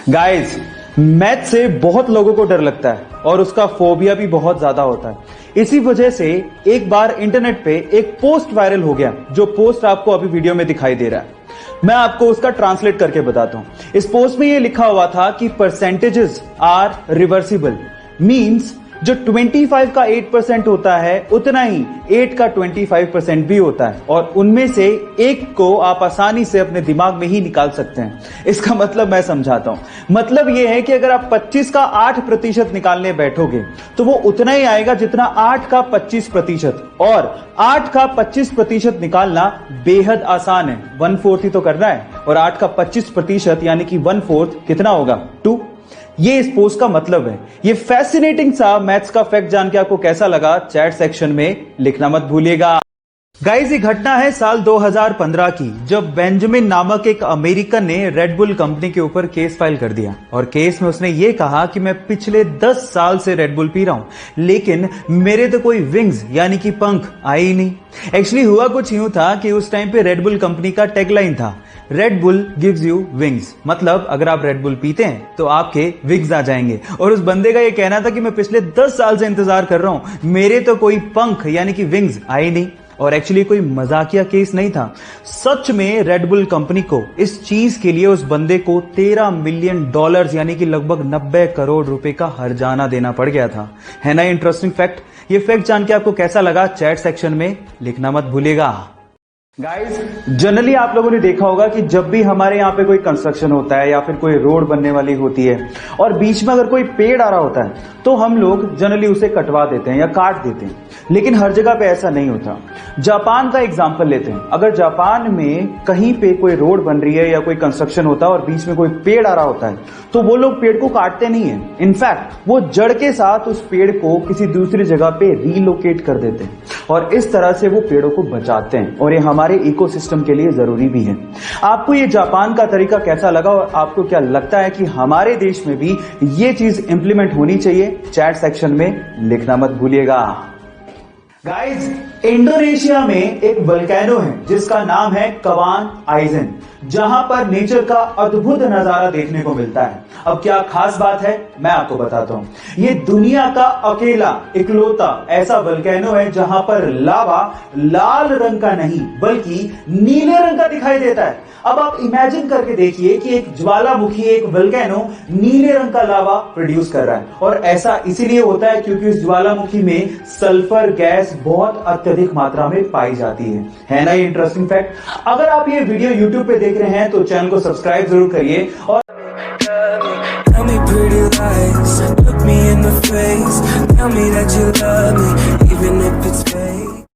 Guys, math से बहुत लोगों को डर लगता है और उसका फोबिया भी बहुत ज्यादा होता है। इसी वजह से एक बार इंटरनेट पे एक पोस्ट वायरल हो गया, जो पोस्ट आपको अभी वीडियो में दिखाई दे रहा है। मैं आपको उसका ट्रांसलेट करके बताता हूं। इस पोस्ट में ये लिखा हुआ था कि परसेंटेजेस आर रिवर्सिबल, मींस जो 25 का 8% होता है उतना ही 8 का 25% भी होता है, और उनमें से एक को आप आसानी से अपने दिमाग में ही निकाल सकते हैं। इसका मतलब मैं समझाता हूं। मतलब यह है कि अगर आप 25 का 8% निकालने बैठोगे तो वो उतना ही आएगा जितना 8 का 25%, और 8 का 25% निकालना बेहद आसान है। 1/4 ही तो करना है, और 8 का 25% यानी कि 1/4 कितना होगा? 2। ये इस पोस्ट का मतलब है। ये फैसिनेटिंग सा मैथ्स का फैक्ट जान के आपको कैसा लगा, चैट सेक्शन में लिखना मत भूलिएगा। गाइस, ये घटना है साल 2015 की, जब बेंजामिन नामक एक अमेरिकन ने रेड बुल कंपनी के ऊपर केस फाइल कर दिया। और केस में उसने ये कहा कि मैं पिछले 10 साल से रेड बुल पी रहा हूं, लेकिन मेरे तो कोई विंग्स यानी कि पंख आए ही नहीं। एक्चुअली हुआ कुछ यूं था कि उस टाइम पे रेड बुल कंपनी का टैगलाइन था, red bull gives you wings. मतलब अगर आप रेड बुल पीते हैं तो आपके विंग्स आ जाएंगे। और उस बंदे का ये कहना था कि मैं पिछले 10 साल से इंतजार कर रहा हूं, मेरे तो कोई पंख यानी कि विंग्स आए नहीं। और एक्चुअली कोई मजाकिया केस नहीं था। सच में रेड बुल कंपनी को इस चीज के लिए उस बंदे को $13 मिलियन यानी कि लगभग 90 करोड़ रुपए का हर्जाना देना पड़ गया था। है ना इंटरेस्टिंग फैक्ट? ये फैक्ट जान के आपको कैसा लगा, चैट सेक्शन में लिखना मत भूलिएगा। गाइस, जनरली आप लोगों ने देखा होगा कि जब भी हमारे यहाँ पे कोई कंस्ट्रक्शन होता है या फिर कोई रोड बनने वाली होती है और बीच में अगर कोई पेड़ आ रहा होता है तो हम लोग जनरली उसे कटवा देते हैं या काट देते हैं। लेकिन हर जगह पे ऐसा नहीं होता। जापान का एग्जांपल लेते हैं। अगर जापान में कहीं पे कोई रोड बन रही है या कोई कंस्ट्रक्शन होता है और बीच में कोई पेड़ आ रहा होता है तो वो लोग पेड़ को काटते नहीं है। इनफैक्ट वो जड़ के साथ उस पेड़ को किसी दूसरी जगह पे रीलोकेट कर देते हैं, और इस तरह से वो पेड़ों को बचाते हैं। और ये हमारे इकोसिस्टम के लिए जरूरी भी है। आपको ये जापान का तरीका कैसा लगा और आपको क्या लगता है कि हमारे देश में भी ये चीज इंप्लीमेंट होनी चाहिए? चैट सेक्शन में लिखना मत भूलिएगा। गाइस, इंडोनेशिया में एक वोल्केनो है जिसका नाम है कवान आइजन, जहां पर नेचर का अद्भुत नजारा देखने को मिलता है। अब क्या खास बात है, मैं आपको बताता हूं। ये दुनिया का अकेला इकलौता ऐसा वोल्केनो है जहां पर लावा लाल रंग का नहीं बल्कि नीले रंग का दिखाई देता है। अब आप इमेजिन करके देखिए कि एक ज्वालामुखी, एक वोल्केनो नीले रंग का लावा प्रोड्यूस कर रहा है, और ऐसा इसीलिए होता है क्योंकि उस ज्वालामुखी में सल्फर गैस बहुत अत्यधिक मात्रा में पाई जाती है ना ये इंटरेस्टिंग फैक्ट? अगर आप ये वीडियो YouTube पे देख रहे हैं तो चैनल को सब्सक्राइब जरूर करिए। और Tell me pretty lies, look me in the face, tell me that you love me, even if it's fake.